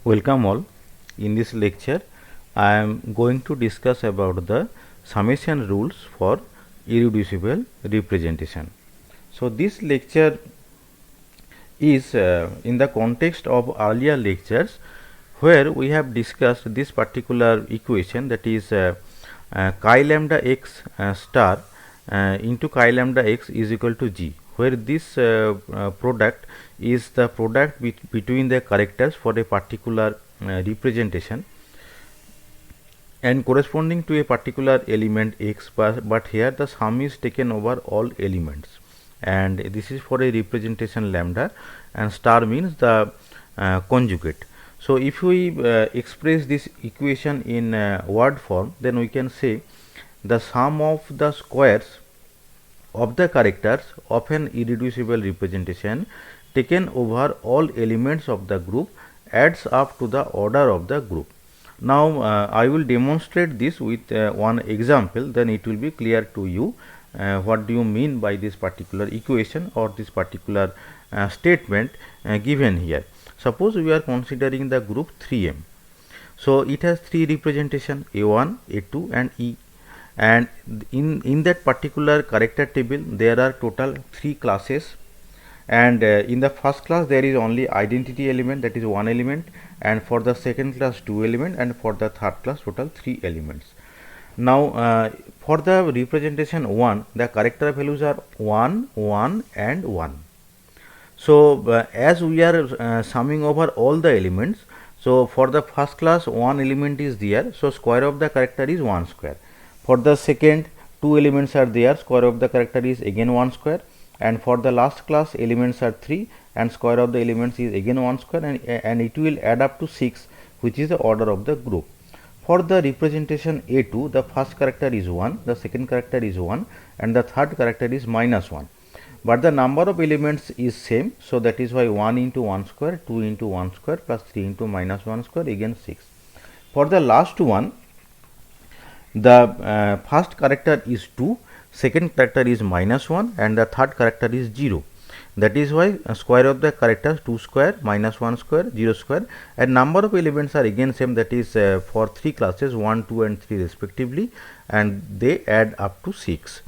Welcome all. In this lecture, I am going to discuss about the summation rules for irreducible representation. So, this lecture is in the context of earlier lectures where we have discussed this particular equation, that is chi lambda x star into chi lambda x is equal to g, where this product is the product between the characters for a particular representation and corresponding to a particular element x, but here the sum is taken over all elements, and this is for a representation lambda, and star means the conjugate. So, if we express this equation in word form, then we can say the sum of the squares of the characters of an irreducible representation taken over all elements of the group adds up to the order of the group. Now, I will demonstrate this with one example, then it will be clear to you what do you mean by this particular equation or this particular statement given here. Suppose we are considering the group 3M. So, it has three representation A1, A2 and E, and in that particular character table there are total 3 classes, and in the first class there is only identity element, that is one element, and for the second class 2 element, and for the third class total 3 elements. Now, for the representation 1, the character values are 1, 1 and 1. So, as we are summing over all the elements, so for the first class one element is there, so square of the character is 1 square. For the second, 2 elements are there, square of the character is again 1 square, and for the last class elements are 3 and square of the elements is again 1 square, and it will add up to 6, which is the order of the group. For the representation A2, the first character is 1, the second character is 1 and the third character is minus 1, but the number of elements is same, so that is why 1 into 1 square, 2 into 1 square plus 3 into minus 1 square, again 6. For the last one, the first character is 2, second character is minus 1 and the third character is 0. That is why square of the characters 2 square, minus 1 square, 0 square, and number of elements are again same, that is for 3 classes 1, 2 and 3 respectively, and they add up to 6.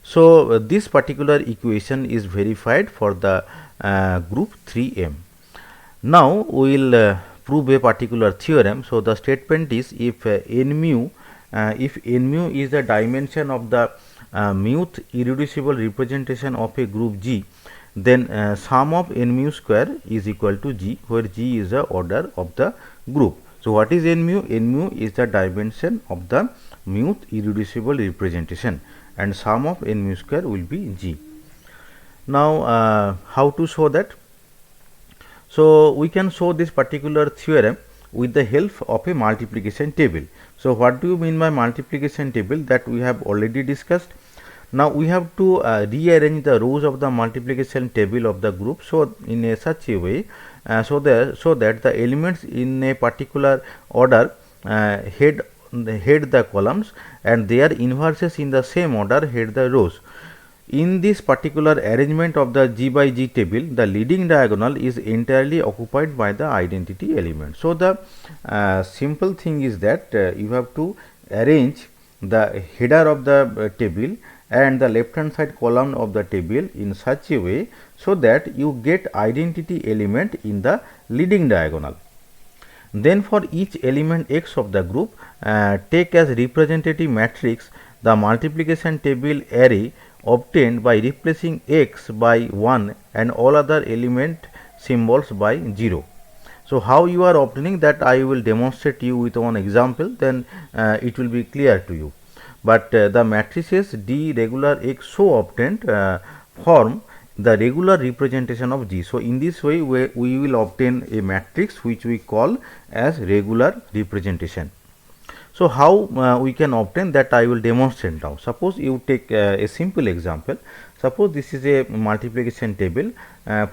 So, this particular equation is verified for the group 3M. Now, we will prove a particular theorem. So, the statement is if n mu is the dimension of the muth irreducible representation of a group G, then sum of n mu square is equal to G, where G is the order of the group. So, what is n mu? N mu is the dimension of the muth irreducible representation, and sum of n mu square will be G. Now, how to show that? So, we can show this particular theorem with the help of a multiplication table. So, what do you mean by multiplication table? That we have already discussed. Now, we have to rearrange the rows of the multiplication table of the group, so in a such a way so that the elements in a particular order head the columns and their inverses in the same order head the rows. In this particular arrangement of the G by G table, the leading diagonal is entirely occupied by the identity element. So, the simple thing is that you have to arrange the header of the table and the left hand side column of the table in such a way, so that you get identity element in the leading diagonal. Then for each element x of the group, take as representative matrix the multiplication table array obtained by replacing x by 1 and all other element symbols by 0. So, how you are obtaining that I will demonstrate you with one example, then it will be clear to you. But the matrices D regular x so obtained form the regular representation of G. So, in this way we will obtain a matrix which we call as regular representation. So, how we can obtain that I will demonstrate now. Suppose you take a simple example. Suppose this is a multiplication table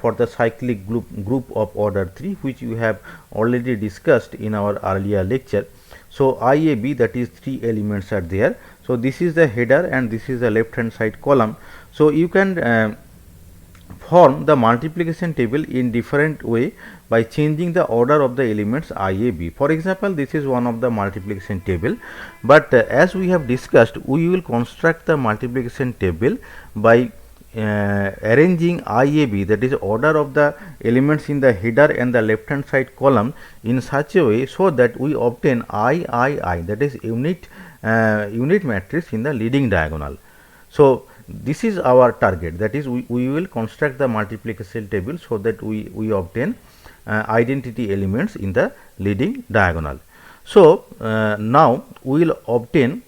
for the cyclic group of order 3, which you have already discussed in our earlier lecture. So, IAB, that is 3 elements are there. So, this is the header and this is the left hand side column. So, you can form the multiplication table in different way by changing the order of the elements I, A, B. For example, this is one of the multiplication table, but as we have discussed, we will construct the multiplication table by arranging IAB, that is order of the elements in the header and the left hand side column, in such a way so that we obtain III, that is unit matrix in the leading diagonal. So this is our target, that is we will construct the multiplication table so that we obtain identity elements in the leading diagonal. So now we will obtain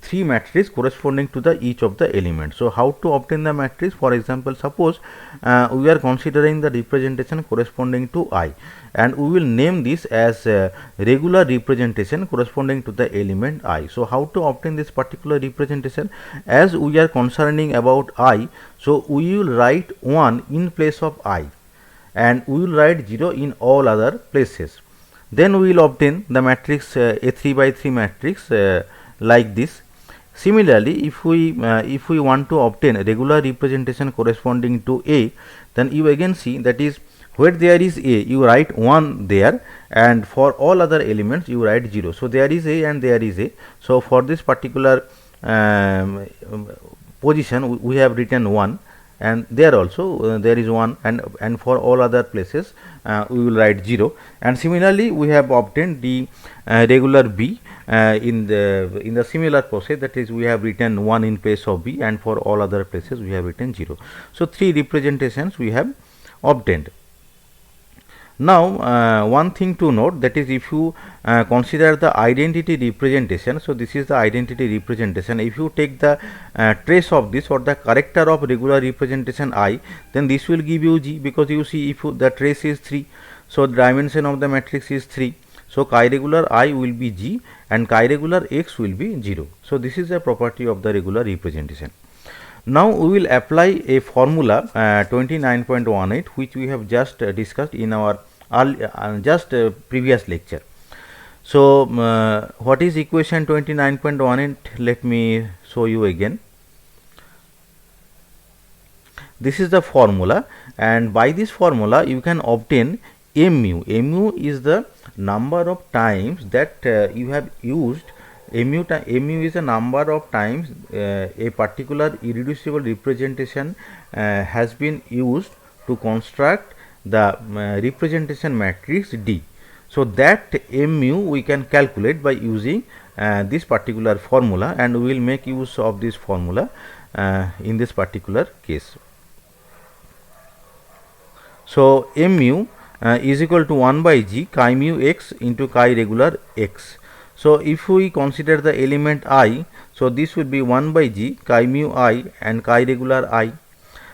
3 matrices corresponding to the each of the elements. So how to obtain the matrix? For example, suppose we are considering the representation corresponding to I, and we will name this as regular representation corresponding to the element I. So how to obtain this particular representation? As we are concerning about I, so we will write 1 in place of I, and we will write 0 in all other places. Then we will obtain the matrix a 3 by 3 matrix like this. Similarly, if we want to obtain a regular representation corresponding to A, then you again see, that is where there is A, you write 1 there, and for all other elements you write 0. So there is A and there is A. So for this particular position we have written 1, and there also there is 1, and for all other places we will write 0. And similarly we have obtained the regular B in the similar process, that is we have written 1 in place of B, and for all other places we have written 0. So 3 representations we have obtained. Now one thing to note, that is if you consider the identity representation, so this is the identity representation. If you take the trace of this or the character of regular representation I, then this will give you G, because you see if the trace is 3, so the dimension of the matrix is 3. So chi regular I will be G and chi regular X will be 0. So this is a property of the regular representation. Now we will apply a formula 29.18, which we have just discussed in our previous lecture. So what is equation 29.18? Let me show you again. This is the formula, and by this formula you can obtain mu. Mu is the number of times that you have used. Mu is the number of times a particular irreducible representation has been used to construct the representation matrix D. So that mu we can calculate by using this particular formula, and we will make use of this formula in this particular case. So mu is equal to 1 by G chi mu x into chi regular x. So if we consider the element I, so this would be 1 by G chi mu I and chi regular I.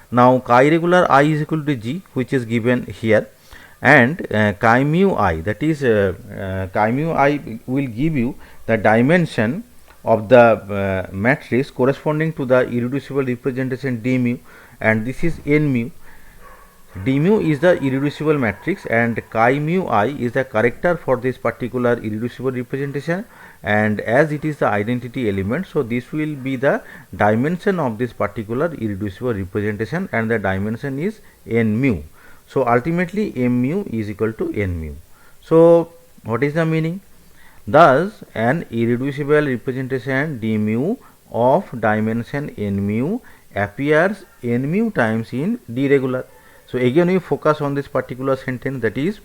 Now chi regular I is equal to G, which is given here, and chi mu I, that is chi mu I will give you the dimension of the matrix corresponding to the irreducible representation D mu, and this is n mu. D mu is the irreducible matrix, and chi mu I is the character for this particular irreducible representation, and as it is the identity element, so this will be the dimension of this particular irreducible representation, and the dimension is n mu. So ultimately m mu is equal to n mu. So what is the meaning? Thus an irreducible representation D mu of dimension n mu appears n mu times in D regular. So again we focus on this particular sentence, that is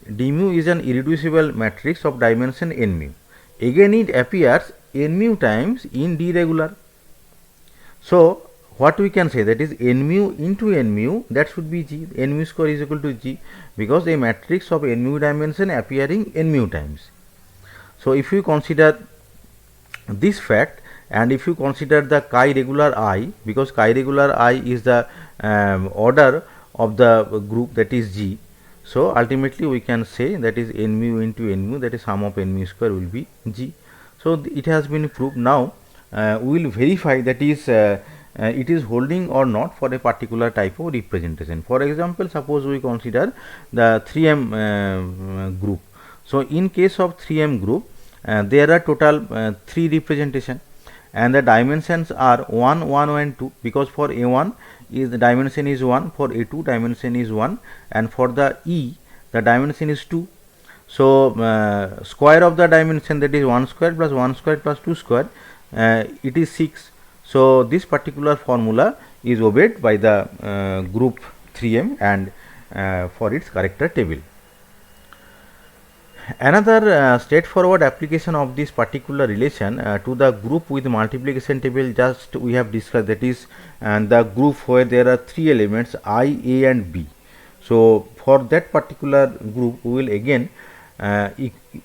D mu is an irreducible matrix of dimension n mu. Again it appears n mu times in D regular. So what we can say, that is n mu into n mu, that should be G. N mu square is equal to G, because a matrix of n mu dimension appearing n mu times. So if you consider this fact, and if you consider the chi regular I, because chi regular I is the order of the group, that is G. So ultimately we can say that is n mu into n mu, that is sum of n mu square will be G. So it has been proved. Now we will verify that is it is holding or not for a particular type of representation. For example, suppose we consider the 3m group. So in case of 3m group, there are total 3 representation, and the dimensions are 1, 1 and 2, because for A1 is the dimension is 1, for A2 dimension is 1, and for the E the dimension is 2. So square of the dimension, that is 1 square plus 1 square plus 2 square, it is 6. So this particular formula is obeyed by the group 3M and for its character table. Another straightforward application of this particular relation to the group with multiplication table just we have discussed, that is the group where there are 3 elements I, A and B. So for that particular group we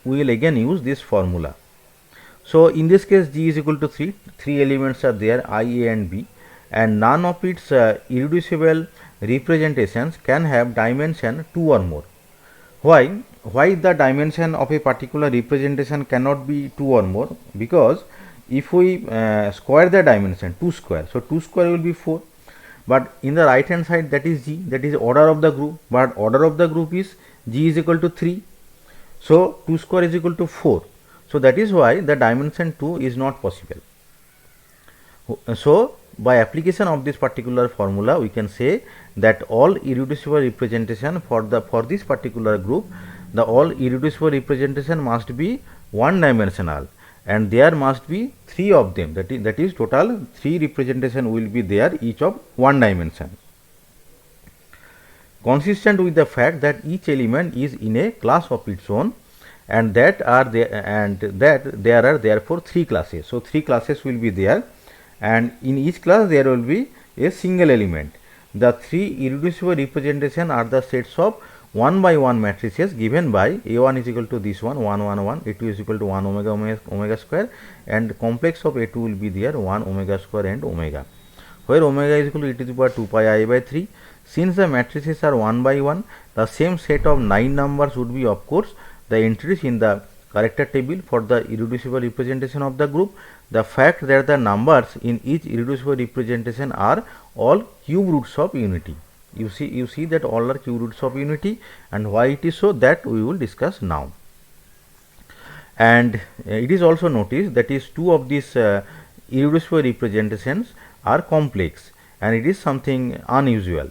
will again use this formula. So in this case G is equal to 3, 3 elements are there I, A and B, and none of its irreducible representations can have dimension 2 or more. Why the dimension of a particular representation cannot be 2 or more? Because if we square the dimension 2 square, so 2 square will be 4, but in the right hand side that is G, that is order of the group, but order of the group is G is equal to 3, so 2 square is equal to 4. So that is why the dimension 2 is not possible. So by application of this particular formula we can say that all irreducible representation for this particular group, the all irreducible representation must be one dimensional, and there must be 3 of them, that is total 3 representation will be there, each of one dimension, consistent with the fact that each element is in a class of its own, and that there are therefore 3 classes. So 3 classes will be there, and in each class there will be a single element. The 3 irreducible representation are the sets of 1 by 1 matrices given by A1 is equal to this one 1 1 1, A2 is equal to 1 omega square, and complex of A2 will be there 1 omega square and omega, where omega is equal to e to the power 2 pi I by 3. Since the matrices are 1 by 1, the same set of 9 numbers would be of course the entries in the character table for the irreducible representation of the group. The fact that the numbers in each irreducible representation are all cube roots of unity. You see that all are cube roots of unity, and why it is so, that we will discuss now. And it is also noticed that is 2 of these irreducible representations are complex, and it is something unusual.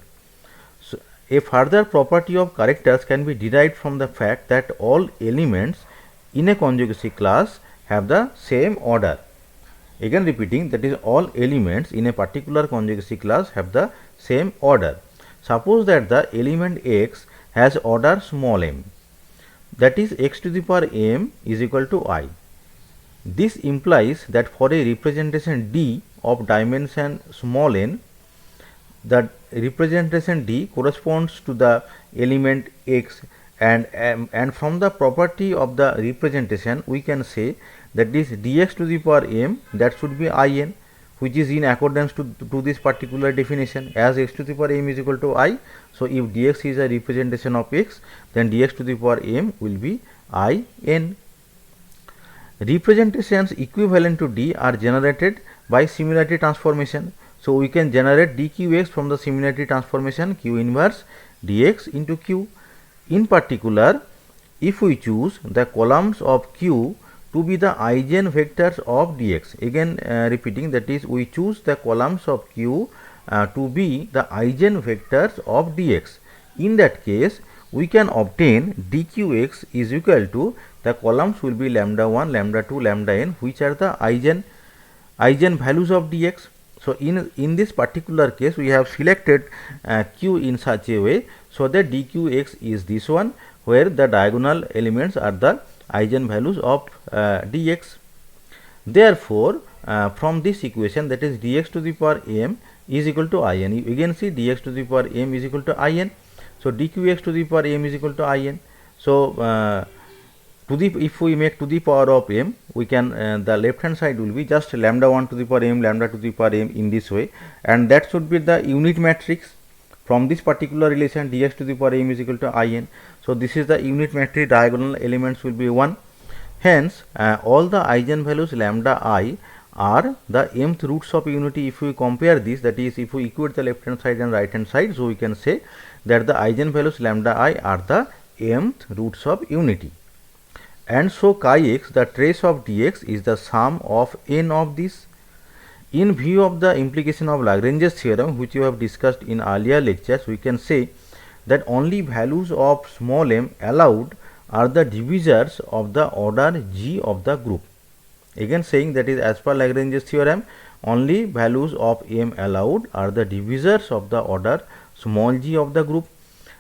So a further property of characters can be derived from the fact that all elements in a conjugacy class have the same order. Again repeating, that is all elements in a particular conjugacy class have the same order. Suppose that the element x has order small m, that is x to the power m is equal to I. This implies that for a representation D of dimension small n, the representation D corresponds to the element x, and from the property of the representation we can say that this dx to the power m, that should be In, which is in accordance to this particular definition, as x to the power m is equal to I. So if dx is a representation of x, then dx to the power m will be In. Representations equivalent to D are generated by similarity transformation. So we can generate dqx from the similarity transformation q inverse dx into q. In particular, if we choose the columns of q to be the eigenvectors of dx, again repeating, that is we choose the columns of q to be the eigenvectors of dx. In that case we can obtain dqx is equal to, the columns will be lambda 1, lambda 2, lambda n, which are the eigen values of dx. So in this particular case we have selected q in such a way so that dqx is this one, where the diagonal elements are the eigenvalues of dx. Therefore from this equation, that is dx to the power m is equal to In. You again see dx to the power m is equal to In. So dqx to the power m is equal to In. So if we make to the power of m, we can the left hand side will be just lambda 1 to the power m, lambda to the power m in this way, and that should be the unit matrix from this particular relation dx to the power m is equal to In. So this is the unit matrix, diagonal elements will be 1. Hence all the eigenvalues lambda I are the mth roots of unity. If we compare this, that is if we equate the left hand side and right hand side, so we can say that the eigenvalues lambda I are the mth roots of unity. And so chi x, the trace of dx, is the sum of n of these. In view of the implication of Lagrange's theorem, which we have discussed in earlier lectures, we can say that only values of small m allowed are the divisors of the order G of the group. Again saying that is as per Lagrange's theorem, only values of m allowed are the divisors of the order small g of the group.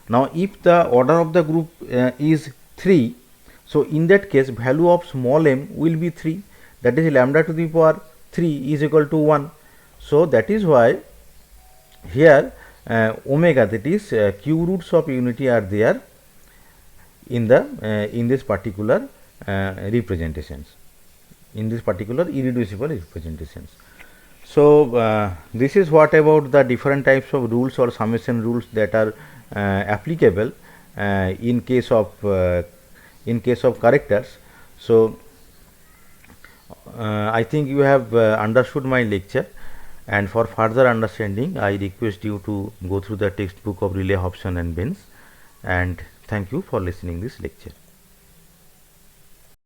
Now, if the order of the group is 3, so in that case value of small m will be 3, that is lambda to the power 3 is equal to 1. So, that is why here omega, that is q roots of unity are there in the in this particular representations, in this particular irreducible representations. So, this is what about the different types of rules or summation rules that are applicable in case of characters. So, I think you have understood my lecture, and for further understanding I request you to go through the textbook of Riley, Hobson and Benz, and thank you for listening this lecture.